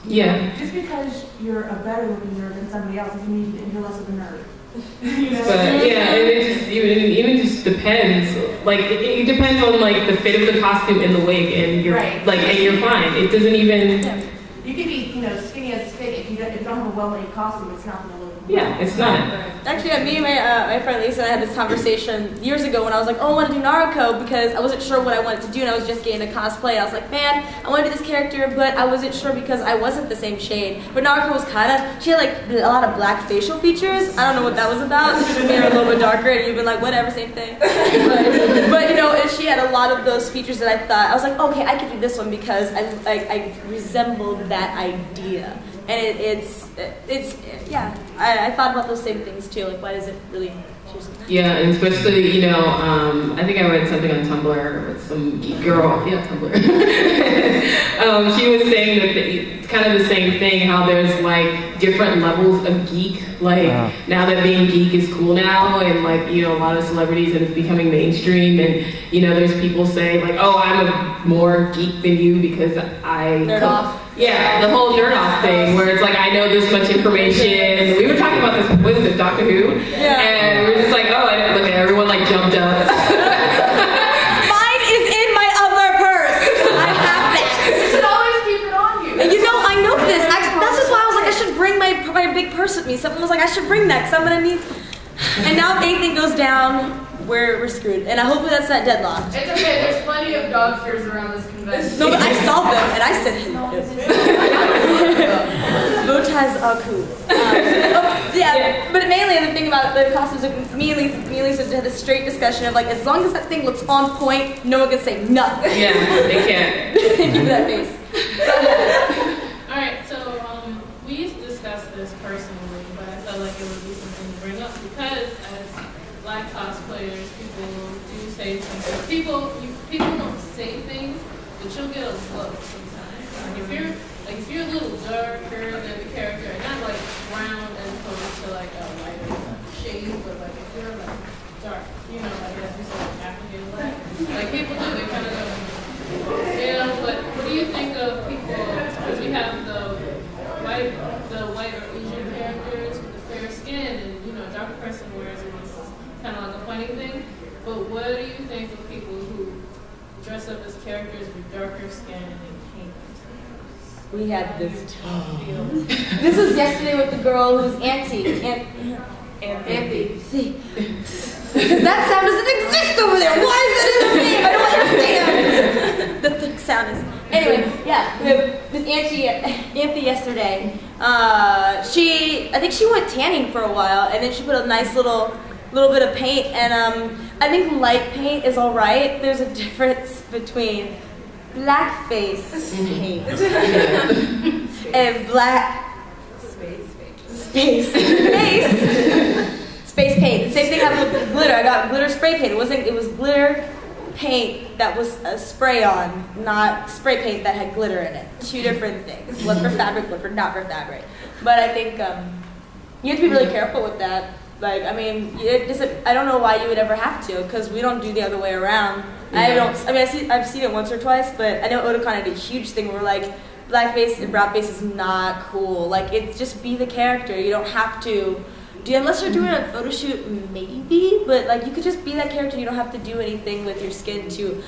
Yeah. Just because you're a better looking nerd than somebody else doesn't mean you're less of a nerd. But yeah, and it just even just depends. Like it depends on like the fit of the costume and the wig, and you're like, and you're fine. It doesn't even. Yeah. You could be, skinny as a stick. If you don't have a well-made costume, it's not gonna look. Yeah, it's not. Actually, me and my friend Lisa and I had this conversation years ago when I was like, oh, I want to do Naruto because I wasn't sure what I wanted to do and I was just getting into cosplay. And I was like, man, I want to do this character, but I wasn't sure because I wasn't the same shade. But Naruto was she had like a lot of black facial features. I don't know what that was about. Made her a little bit darker and you've been like, whatever, same thing. But and she had a lot of those features that I thought, I was like, okay, I could do this one because I resembled that idea. And I thought about those same things too. Like, why does it really choose? Yeah, and especially, I think I read something on Tumblr with some geek girl. Yeah, Tumblr. She was saying that it's kind of the same thing. How there's like different levels of geek. Like now that being geek is cool now, and like a lot of celebrities, and it's becoming mainstream. And there's people saying like, oh, I'm a more geek than you because I nerd off. Yeah, the whole nerd off thing where it's like I know this much information. We were talking about this, what is it, Doctor Who? Yeah. And we were just like, oh, I didn't look at everyone like jumped up. Mine is in my other purse. I have that. You should always keep it on you. And I know this. That's just why I was like, I should bring my big purse with me. Someone was like, I should bring that because I'm gonna need. And now if anything goes down, we're screwed. And hopefully that's not deadlocked. It's okay, there's plenty of dogsters around this convention. No, but I saw them and I said, bow ties are cool. But mainly the thing about the costumes, me and Lisa had this straight discussion of like, as long as that thing looks on point, no one can say nothing. Yeah, they can't. Keep that face. Alright, so we discussed this personally, but I felt like it would be something to bring up because as Black cosplayers, people do say things. People don't say things, but you'll get a look sometimes. Like if you're a little darker than the character, and not like brown as opposed to like a lighter shade, but like if you're like dark, like as we said, like African black, like people do, they kind of go, but what do you think of people, because we have the white or Asian characters with the fair skin, and a darker person wears it, it's kind of like a funny thing, but what do you think of people who dress up as characters with darker skin and paint themselves? We had this. This was yesterday with the girl who's Auntie. Anthony. See. That sound doesn't exist over there. Why is it in the name? I don't understand. The thick sound is. Anyway, yeah. With Auntie yesterday. I think she went tanning for a while, and then she put a nice little bit of paint. And I think light paint is all right. There's a difference between blackface paint and black space paint. Same thing happened with glitter. I got glitter spray paint. It was glitter paint that was a spray on, not spray paint that had glitter in it. Two different things. One for fabric, one for not for fabric. But I think you have to be really careful with that. Like, I mean, I don't know why you would ever have to, because we don't do the other way around. I've seen it once or twice, but I know Otakon did a huge thing where like blackface and brownface is not cool. Like, it's just be the character. You don't have to unless you're doing a photo shoot, maybe, but like you could just be that character. You don't have to do anything with your skin to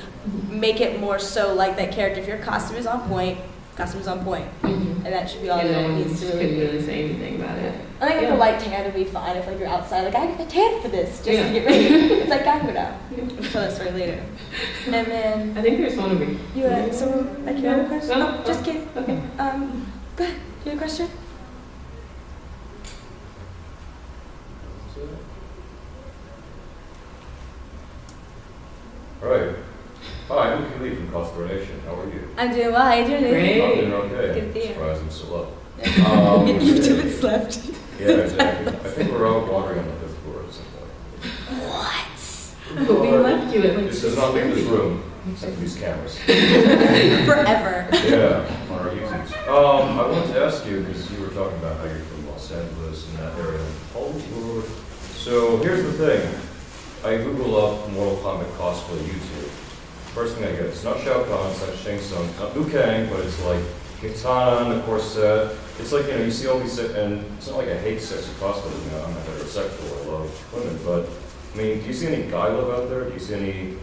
make it more so like that character. If your costume is on point, and that should be all that needs to really say anything about it. I think a light tan would be fine if like you're outside. Like, I tan for this just to get ready. It's like Gakura. I'll tell that story later. And then I think there's one over here. you had someone like you had a question? No, just kidding. Okay. Go ahead. Do you have a question? All right. Hi, I'm Kelly from Cosplay Nation. How are you? I'm doing well. How are you doing? Great. I'm doing okay. Good to see you. Surprised I'm still up. You haven't slept. Yeah, exactly. I think we're out wandering on the 5th floor at some point. What? But we left you at like. This does not leave this room, except for these cameras. Forever. Yeah, on our YouTubes. I wanted to ask you, because you were talking about how you're from Los Angeles and that area. Oh, Lord. So here's the thing. I Google up Mortal Kombat cosplay YouTube. First thing I get, it's not Shao Kahn, it's not Shang Tsung, it's not Liu Kang, but it's like katana and the corset. It's like, you see all these, and it's not like I hate sexy cosplays, I'm not heterosexual, I love women, but, I mean, do you see any guy love out there? Do you see any,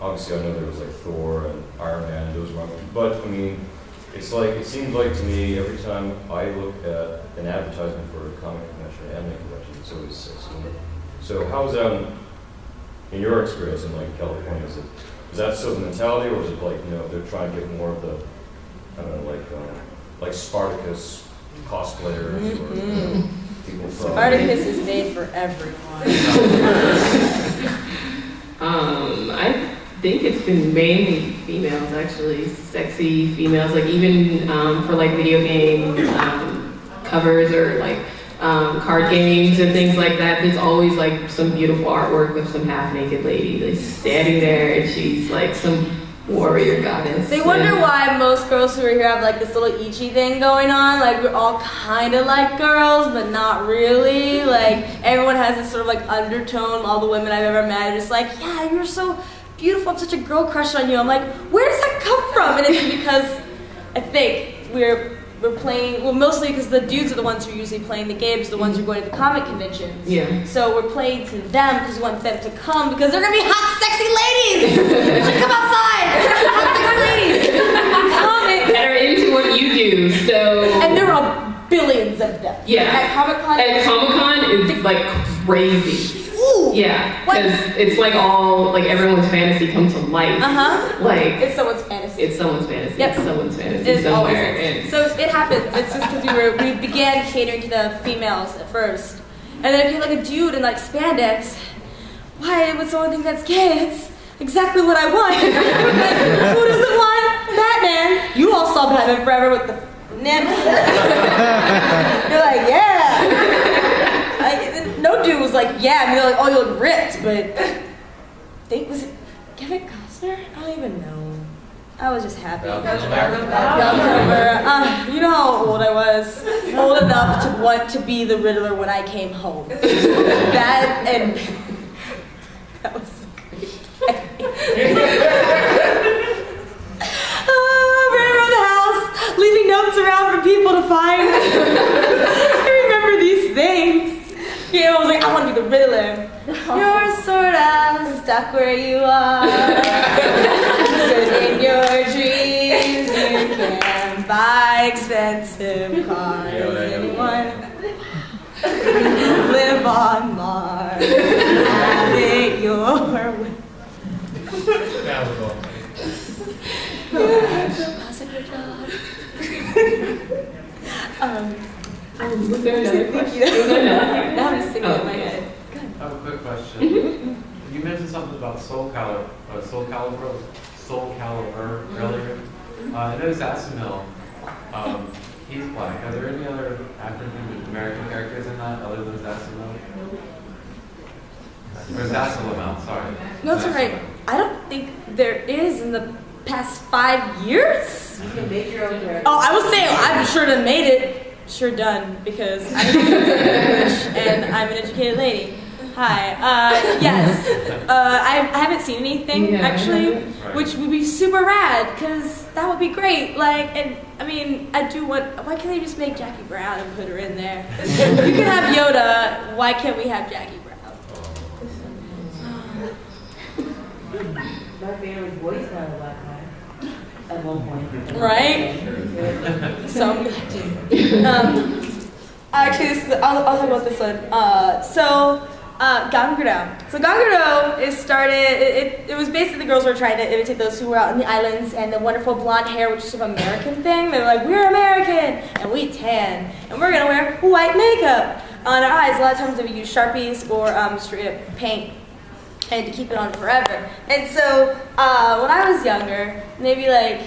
obviously I know there was like Thor and Iron Man, those were, but, I mean, it's like, it seems like to me, every time I look at an advertisement for a comic convention or anime convention, it's always sex women. So how is that in your experience in like California? Is that still the mentality, or is it like, they're trying to get more of the, I don't know, like Spartacus cosplayers or people from... Spartacus is made for everyone. I think it's been mainly females, actually, sexy females, like even for like video game covers or like card games and things like that. There's always like some beautiful artwork with some half-naked lady like standing there, and she's like some warrior goddess. They wonder why most girls who are here have like this little ichi thing going on. Like we're all kind of like girls, but not really. Like everyone has this sort of like undertone. All the women I've ever met are just like, yeah, you're so beautiful. I have such a girl crush on you. I'm like, where does that come from? And it's because I think we're playing, well, mostly because the dudes are the ones who are usually playing the games, the ones who are going to the comic conventions. Yeah. So we're playing to them because we want them to come because they're going to be hot, sexy ladies! You should come outside! Hot, sexy ladies! Comics! that are into what you do, so... And there are billions of them. Yeah. At Comic-Con... At Comic-Con, it's like crazy. Ooh! Yeah, because it's like all, like everyone's fantasy comes to life. Uh-huh. Like... It's someone's fantasy. It's someone's fantasy. Yep. It's someone's fantasy It always somewhere. is. So it happens. It's just because we began catering to the females at first. And then if you like a dude in like spandex, why would someone think that's gay? It's exactly what I want. Like, who doesn't want Batman? You all saw Batman Forever with the nips. You're like, yeah. Like, no dude was like, yeah. I mean, they're like, oh, you look ripped. But was it Kevin Costner? I don't even know. I was just happy. You know how old I was? Old enough to want to be the Riddler when I came home. That was so great. Running around the house, leaving notes around for people to find. I remember these things. I was like, I want to be the Riddler. You're sort of stuck where you are. In your dreams, you can buy expensive cars. Anyone live on Mars? Have it your way. Was there another question? Now I'm just singing in my head. I have a quick question. You mentioned something about Soul Calibur earlier. I noticed Asimil, he's black. Are there any other African American characters in that other than Asimil? Or Zasalamel, sorry. No, it's alright. I don't think there is in the past 5 years. You can make your own dress. Oh, I was saying, I'm sure done made it. Sure done, because I'm English and I'm an educated lady. Hi. Yes. I haven't seen anything actually, which would be super rad, because that would be great. Like, and I mean, I do want. Why can't they just make Jackie Brown and put her in there? You can have Yoda. Why can't we have Jackie Brown? My favorite voice now is black guy. At one point. Right? So, actually, I'll talk about this one. Ganguro. So Ganguro is started, it was basically the girls were trying to imitate those who were out in the islands, and the wonderful blonde hair, which is an American thing. They're like, we're American, and we tan, and we're gonna wear white makeup on our eyes. A lot of times they would use Sharpies or straight up paint, and to keep it on forever. And so when I was younger, maybe like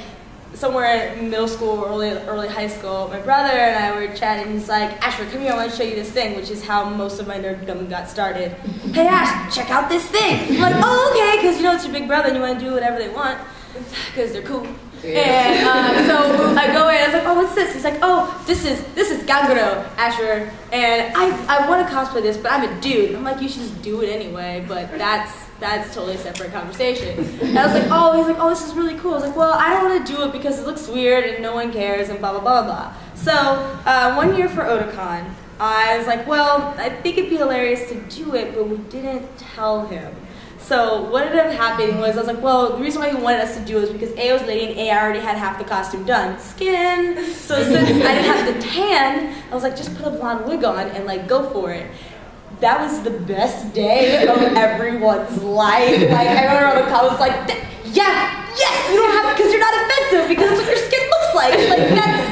somewhere in middle school or early high school, my brother and I were chatting. He's like, Asher, come here, I want to show you this thing, which is how most of my nerddom got started. Hey Ash, check out this thing. I'm like, oh, okay, because you know it's your big brother and you want to do whatever they want, because they're cool. Yeah. And so I go in, I was like, oh, what's this? He's like, oh, this is Ganguro, Asher, and I want to cosplay this, but I'm a dude. I'm like, you should just do it anyway, but that's that's totally a separate conversation. And I was like, oh, he's like, oh, this is really cool. I was like, well, I don't want to do it because it looks weird and no one cares and blah, blah, blah, blah. So 1 year for Otakon, I was like, well, I think it'd be hilarious to do it, but we didn't tell him. So what ended up happening was I was like, well, the reason why he wanted us to do it was because A, I was lady, and A, I already had half the costume done. Skin. So since I didn't have the tan, I was like, just put a blonde wig on and like go for it. That was the best day of everyone's life. Like, I remember on the call, I was like, yeah, yes, you don't have, because you're not offensive, because that's what your skin looks like. Like, that's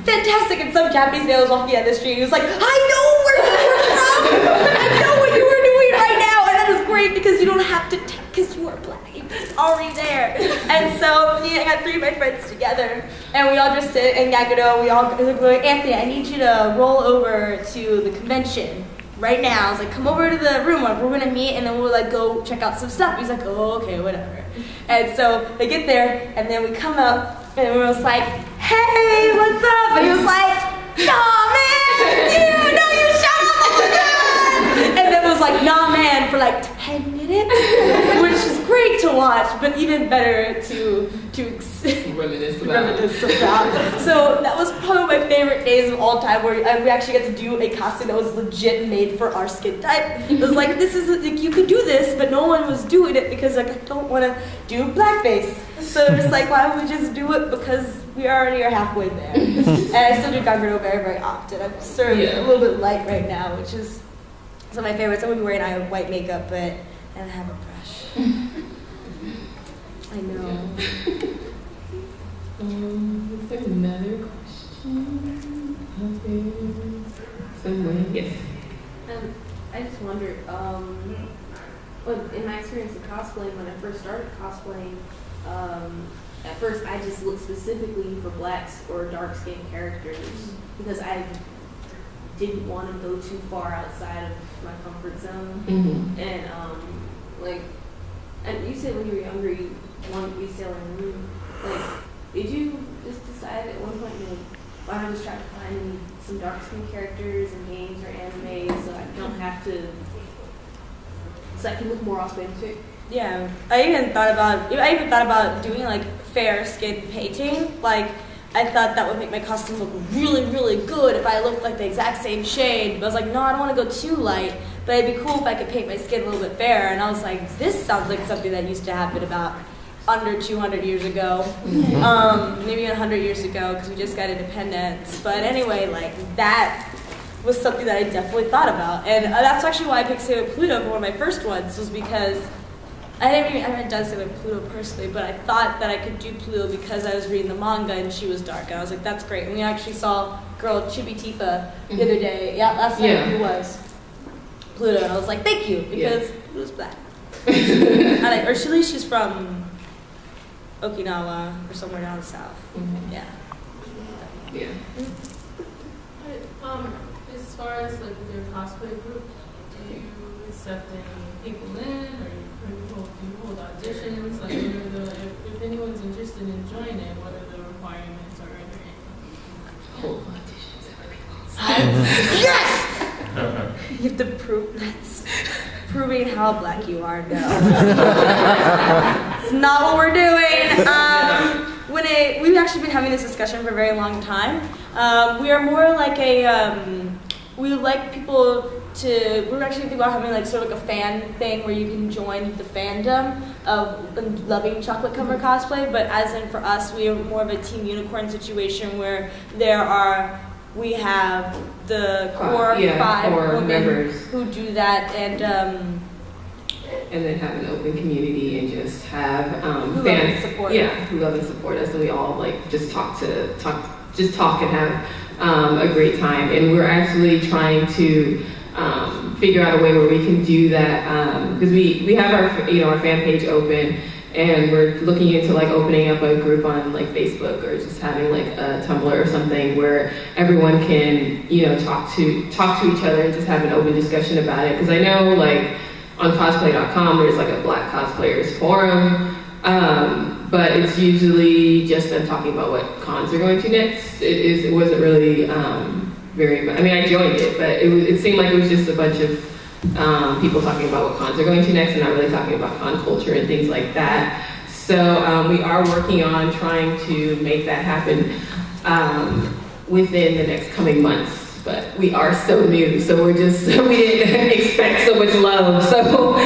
fantastic. And some Japanese man was walking down the street, he was like, I know where you were from. I know what you were doing right now. And that was great, because you don't have to, because you are black. It's already there. And so, I got 3 of my friends together, and we all just sit in Yakudo. We all were like, Anthony, I need you to roll over to the convention right now. I was like, come over to the room, we're gonna meet, and then we'll like go check out some stuff. He's like, oh, okay, whatever. And so they get there, and then we come up, and we was like, hey, what's up? And he was like, nah, man, you know you shut up, oh my God. And then it was like, nah, man, for like 10 minutes, which is great to watch, but even better to reminisce about. So that was probably my favorite days of all time, where we actually got to do a costume that was legit made for our skin type. It was like, this is like, you could do this, but no one was doing it because like I don't want to do blackface. So it's like, why don't we just do it, because we already are halfway there. And I still do Ganguro very, very often. I'm sort of a little bit light right now, which is some of my favorites. I'm gonna be wearing white makeup, but I don't have a brush. I know. Is there another question out there somewhere? Yes. I just wondered, in my experience of cosplaying, when I first started cosplaying, at first I just looked specifically for blacks or dark-skinned characters because I didn't want to go too far outside of my comfort zone. Mm-hmm. And you said when you were younger you wanted to be Sailor Moon. Like, did you just decide at one point, why don't I just try to find some dark-skinned characters in games or anime so I don't have to, so I can look more authentic? Yeah, I even thought about doing like fair skin painting. Like, I thought that would make my costume look really, really good if I looked like the exact same shade. But I was like, no, I don't want to go too light. But it'd be cool if I could paint my skin a little bit fair. And I was like, this sounds like something that used to happen about under 200 years ago, maybe 100 years ago, because we just got independence. But anyway, like, that was something that I definitely thought about. And that's actually why I picked Sailor Pluto for one of my first ones, was because I haven't done Sailor Pluto personally, but I thought that I could do Pluto because I was reading the manga and she was dark. And I was like, that's great. And we actually saw girl Chibi Tifa the other day. Yeah, last night it was Pluto. And I was like, thank you, because Pluto's black. Or she's from Okinawa or somewhere down south. Mm-hmm. Yeah. As far as like your cosplay group, do you accept any people in, or do you hold auditions? Like, if anyone's interested in joining, what are the requirements, or are there any? Hold auditions. Yes! You have to prove that's proving how black you are. No, it's not what we're doing. We've actually been having this discussion for a very long time. We are more like we like people to. We're actually thinking about having like sort of like a fan thing where you can join the fandom of loving chocolate covered cosplay. But as in for us, we are more of a Team Unicorn situation where we have the core 5 women members who do that, and then have an open community and just have who fans love and support. who love and support us, and we all like just talk and have a great time. And we're actually trying to figure out a way where we can do that, because we have our fan page open. And we're looking into like opening up a group on like Facebook, or just having like a Tumblr or something where everyone can, talk to each other and just have an open discussion about it. Because I know like on cosplay.com there's like a Black cosplayers forum, but it's usually just them talking about what cons they're going to next. It wasn't really very. I mean, I joined it, but it seemed like it was just a bunch of people talking about what cons are going to next and not really talking about con culture and things like that. So we are working on trying to make that happen within the next coming months. But we are so new, so we didn't expect so much love. So